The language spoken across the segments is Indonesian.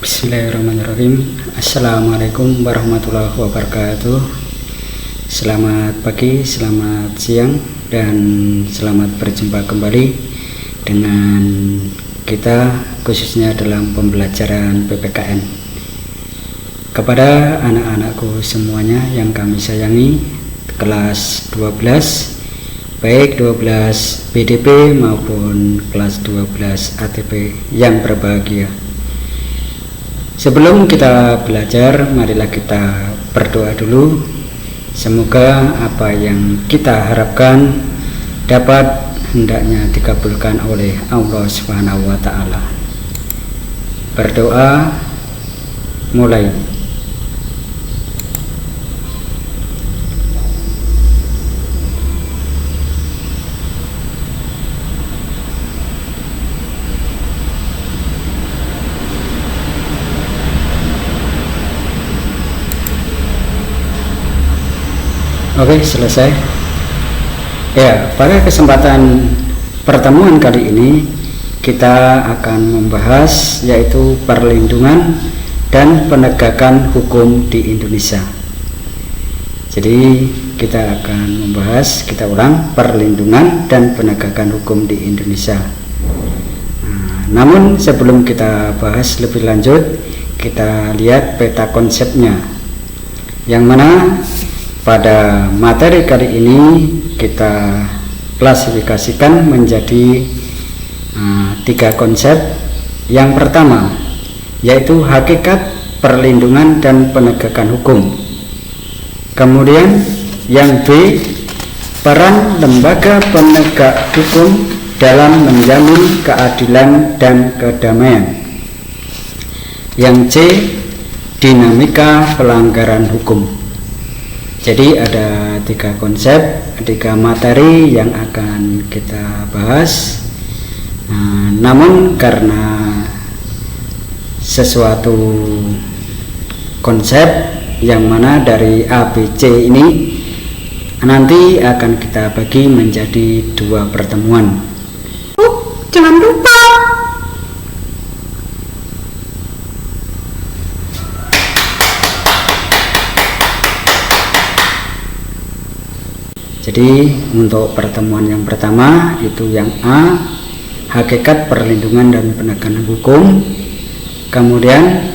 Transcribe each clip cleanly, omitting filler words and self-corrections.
Bismillahirrahmanirrahim. Assalamualaikum warahmatullahi wabarakatuh. Selamat pagi, selamat siang, dan selamat berjumpa kembali dengan kita khususnya dalam pembelajaran PPKN. Kepada anak-anakku semuanya yang kami sayangi, kelas 12, baik 12 BDP maupun kelas 12 ATP yang berbahagia. Sebelum kita belajar, marilah kita berdoa dulu. Semoga apa yang kita harapkan dapat hendaknya dikabulkan oleh Allah Subhanahu wa Ta'ala. Berdoa, mulai. Oke, selesai. Ya, pada kesempatan pertemuan kali ini kita akan membahas yaitu perlindungan dan penegakan hukum di Indonesia. Jadi kita akan membahas, kita ulang, perlindungan dan penegakan hukum di Indonesia. Namun sebelum kita bahas lebih lanjut, kita lihat peta konsepnya, yang mana pada materi kali ini kita klasifikasikan menjadi 3 konsep. Yang pertama yaitu hakikat perlindungan dan penegakan hukum. Kemudian yang B, peran lembaga penegak hukum dalam menjamin keadilan dan kedamaian. Yang C, dinamika pelanggaran hukum. Jadi ada 3 konsep, 3 materi yang akan kita bahas. Namun karena sesuatu konsep yang mana dari A, B, C ini nanti akan kita bagi menjadi 2 pertemuan. Jangan lupa Jadi untuk pertemuan yang pertama itu yang A, hakikat perlindungan dan penegakan hukum. Kemudian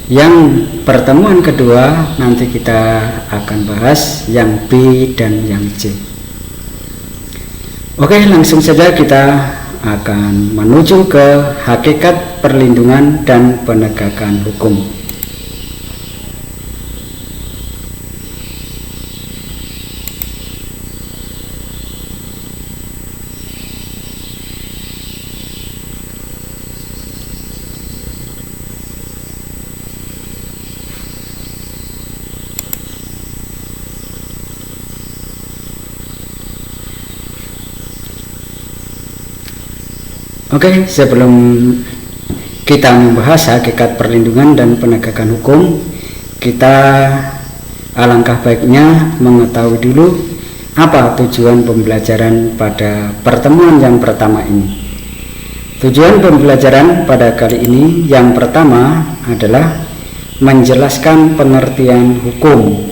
yang pertemuan kedua nanti kita akan bahas yang B dan yang C. Oke, langsung saja kita akan menuju ke hakikat perlindungan dan penegakan hukum. Oke, sebelum kita membahas hakikat perlindungan dan penegakan hukum, kita alangkah baiknya mengetahui dulu apa tujuan pembelajaran pada pertemuan yang pertama ini. Tujuan pembelajaran pada kali ini yang pertama adalah menjelaskan pengertian hukum.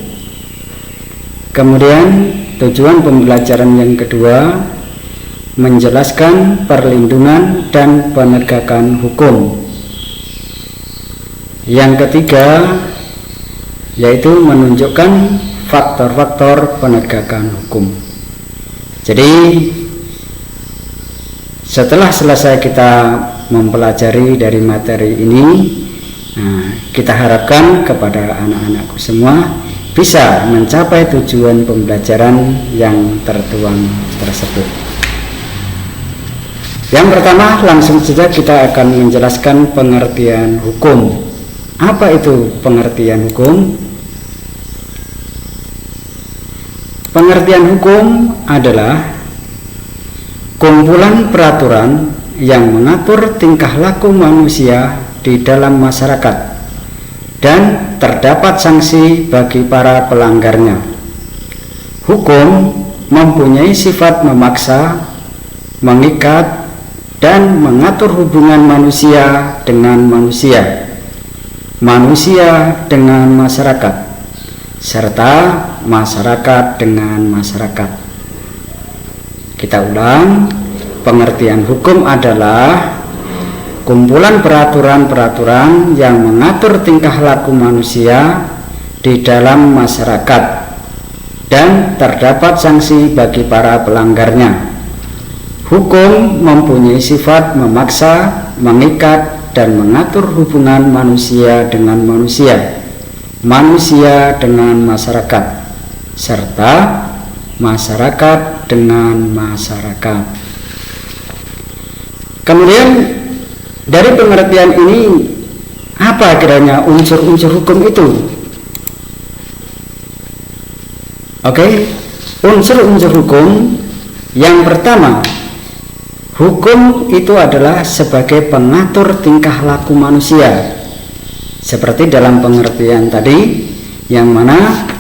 Kemudian tujuan pembelajaran yang kedua menjelaskan perlindungan dan penegakan hukum. Yang ketiga yaitu menunjukkan faktor-faktor penegakan hukum. Jadi setelah selesai kita mempelajari dari materi ini, kita harapkan kepada anak-anakku semua bisa mencapai tujuan pembelajaran yang tertuang tersebut. Yang pertama, langsung saja kita akan menjelaskan pengertian hukum. Apa itu pengertian hukum? Pengertian hukum adalah kumpulan peraturan yang mengatur tingkah laku manusia di dalam masyarakat dan terdapat sanksi bagi para pelanggarnya. Hukum mempunyai sifat memaksa, mengikat, dan mengatur hubungan manusia dengan manusia, manusia dengan masyarakat, serta masyarakat dengan masyarakat. Kita ulang, pengertian hukum adalah kumpulan peraturan-peraturan yang mengatur tingkah laku manusia di dalam masyarakat dan terdapat sanksi bagi para pelanggarnya. Hukum mempunyai sifat memaksa, mengikat, dan mengatur hubungan manusia dengan manusia, manusia dengan masyarakat, serta masyarakat dengan masyarakat. Kemudian dari pengertian ini, apa kiranya unsur-unsur hukum itu? Oke, unsur-unsur hukum yang pertama, hukum itu adalah sebagai pengatur tingkah laku manusia, seperti dalam pengertian tadi, yang mana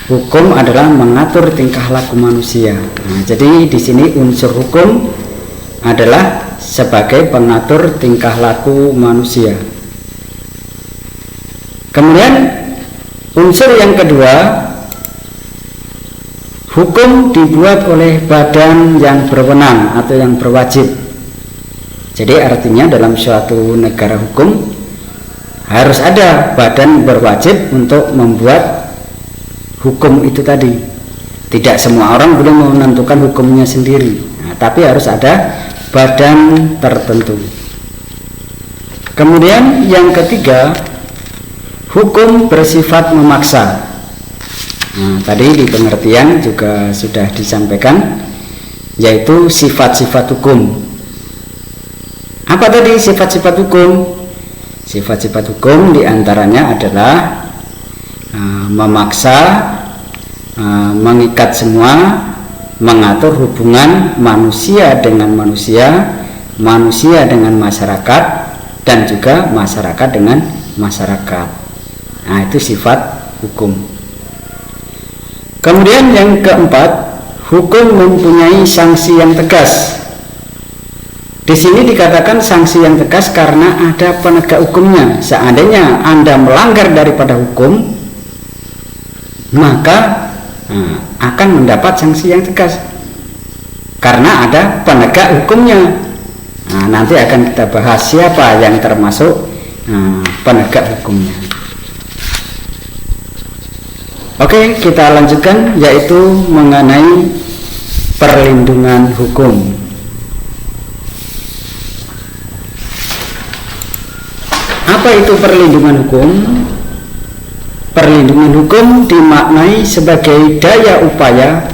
hukum adalah mengatur tingkah laku manusia. Nah, jadi di sini unsur hukum adalah sebagai pengatur tingkah laku manusia. Kemudian unsur yang kedua, hukum dibuat oleh badan yang berwenang atau yang berwajib. Jadi artinya dalam suatu negara hukum harus ada badan berwajib untuk membuat hukum itu tadi. Tidak semua orang boleh menentukan hukumnya sendiri, tapi harus ada badan tertentu. Kemudian yang ketiga, hukum bersifat memaksa. Nah, tadi di pengertian juga sudah disampaikan, yaitu sifat-sifat hukum. Apa tadi sifat-sifat hukum? Sifat-sifat hukum diantaranya adalah memaksa, mengikat semua, mengatur hubungan manusia dengan manusia, manusia dengan masyarakat, dan juga masyarakat dengan masyarakat. Nah, itu sifat hukum. Kemudian yang keempat, hukum mempunyai sanksi yang tegas. Di sini dikatakan sanksi yang tegas karena ada penegak hukumnya. Seandainya Anda melanggar daripada hukum, maka akan mendapat sanksi yang tegas karena ada penegak hukumnya. Nah, nanti akan kita bahas siapa yang termasuk penegak hukumnya. Oke, kita lanjutkan, yaitu mengenai perlindungan hukum. Apa itu perlindungan hukum? Perlindungan hukum dimaknai sebagai daya upaya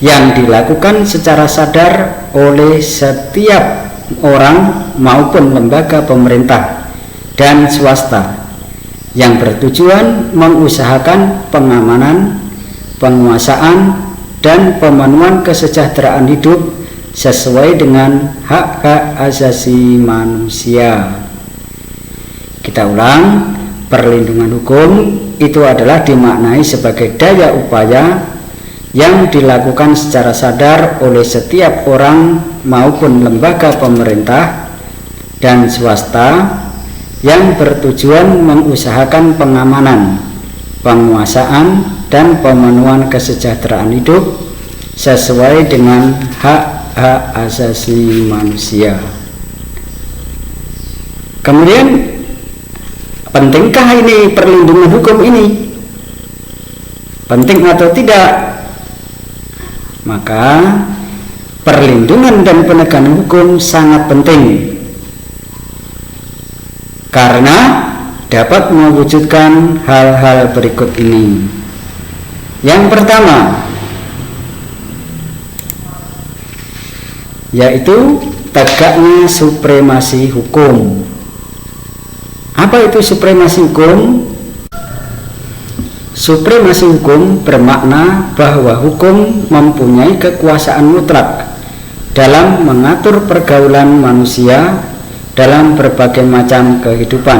yang dilakukan secara sadar oleh setiap orang maupun lembaga pemerintah dan swasta yang bertujuan mengusahakan pengamanan, penguasaan, dan pemenuhan kesejahteraan hidup sesuai dengan hak-hak asasi manusia. Kita ulang, perlindungan hukum itu adalah dimaknai sebagai daya upaya yang dilakukan secara sadar oleh setiap orang maupun lembaga pemerintah dan swasta yang bertujuan mengusahakan pengamanan, penguasaan, dan pemenuhan kesejahteraan hidup sesuai dengan hak-hak asasi manusia. Kemudian, pentingkah ini perlindungan hukum ini? Penting atau tidak? Maka perlindungan dan penegakan hukum sangat penting karena dapat mewujudkan hal-hal berikut ini. Yang pertama, yaitu tegaknya supremasi hukum. Apa itu supremasi hukum? Supremasi hukum bermakna bahwa hukum mempunyai kekuasaan mutlak dalam mengatur pergaulan manusia dalam berbagai macam kehidupan.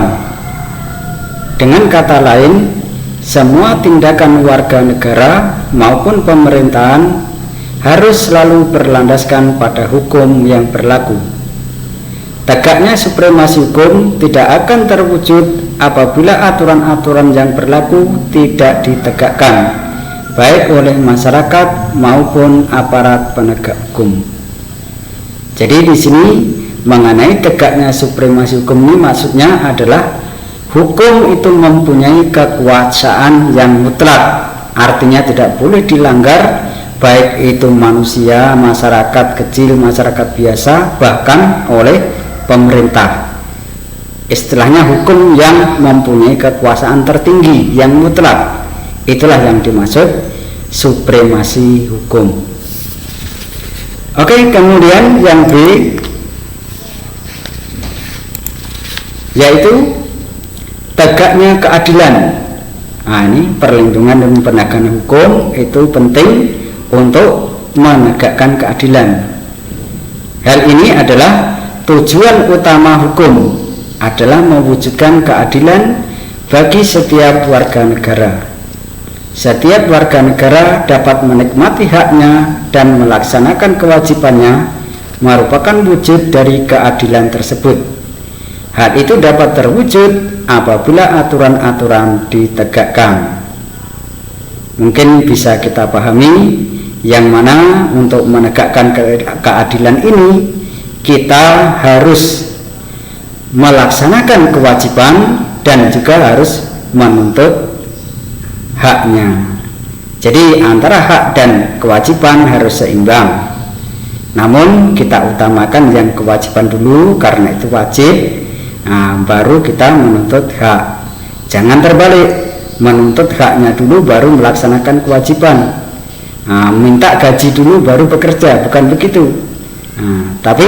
Dengan kata lain, semua tindakan warga negara maupun pemerintahan harus selalu berlandaskan pada hukum yang berlaku. Tegaknya supremasi hukum tidak akan terwujud apabila aturan-aturan yang berlaku tidak ditegakkan, baik oleh masyarakat maupun aparat penegak hukum. Jadi di sini mengenai tegaknya supremasi hukum ini maksudnya adalah hukum itu mempunyai kekuasaan yang mutlak, artinya tidak boleh dilanggar, baik itu manusia, masyarakat kecil, masyarakat biasa, bahkan oleh pemerintah. Istilahnya hukum yang mempunyai kekuasaan tertinggi yang mutlak, itulah yang dimaksud supremasi hukum. Oke, kemudian yang B yaitu tegaknya keadilan. Nah, ini perlindungan dan penegakan hukum itu penting untuk menegakkan keadilan. Hal ini adalah tujuan utama hukum, adalah mewujudkan keadilan bagi setiap warga negara. Setiap warga negara dapat menikmati haknya dan melaksanakan kewajibannya merupakan wujud dari keadilan tersebut. Hal itu dapat terwujud apabila aturan-aturan ditegakkan. Mungkin bisa kita pahami yang mana untuk menegakkan keadilan ini kita harus melaksanakan kewajiban dan juga harus menuntut haknya. Jadi antara hak dan kewajiban harus seimbang. Namun kita utamakan yang kewajiban dulu karena itu wajib, baru kita menuntut hak. Jangan terbalik, menuntut haknya dulu baru melaksanakan kewajiban. Minta gaji dulu baru bekerja, bukan begitu. Tapi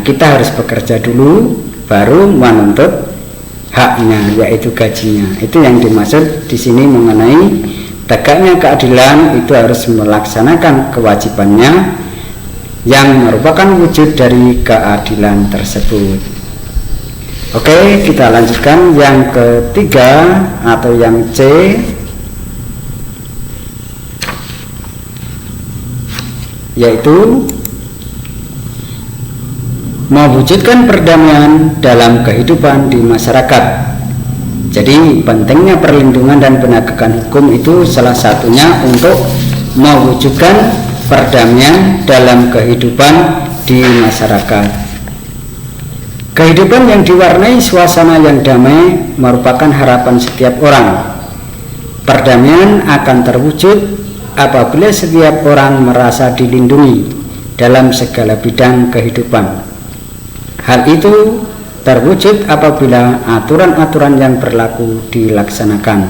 kita harus bekerja dulu baru menuntut haknya, yaitu gajinya. Itu yang dimaksud di sini mengenai tegaknya keadilan, itu harus melaksanakan kewajibannya yang merupakan wujud dari keadilan tersebut. Oke, kita lanjutkan yang ketiga atau yang C, yaitu mewujudkan perdamaian dalam kehidupan di masyarakat. Jadi pentingnya perlindungan dan penegakan hukum itu salah satunya untuk mewujudkan perdamaian dalam kehidupan di masyarakat. Kehidupan yang diwarnai suasana yang damai merupakan harapan setiap orang. Perdamaian akan terwujud apabila setiap orang merasa dilindungi dalam segala bidang kehidupan. Hal itu terwujud apabila aturan-aturan yang berlaku dilaksanakan.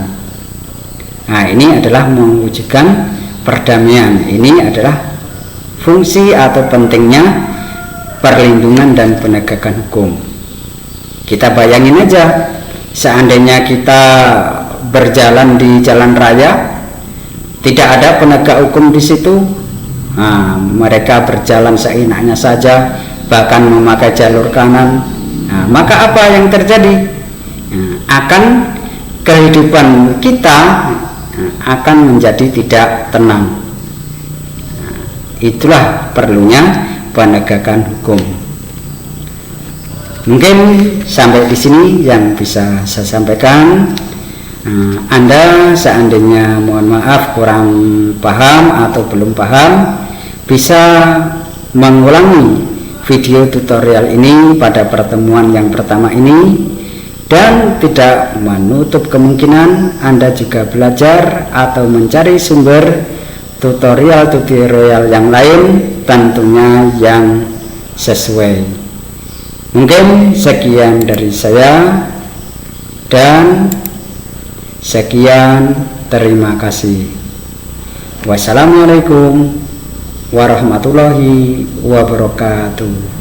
Nah, ini adalah mewujudkan perdamaian. Ini adalah fungsi atau pentingnya perlindungan dan penegakan hukum. Kita bayangin aja, seandainya kita berjalan di jalan raya, tidak ada penegak hukum di situ, mereka berjalan seenaknya saja, bahkan memakai jalur kanan, maka apa yang terjadi? Akan kehidupan kita akan menjadi tidak tenang. Itulah perlunya penegakan hukum. Mungkin sampai di sini yang bisa saya sampaikan. Anda seandainya mohon maaf kurang paham atau belum paham, bisa mengulangi video tutorial ini pada pertemuan yang pertama ini, dan tidak menutup kemungkinan Anda juga belajar atau mencari sumber tutorial yang lain, tentunya yang sesuai. Mungkin sekian dari saya, dan sekian, terima kasih. Wassalamualaikum warahmatullahi wabarakatuh.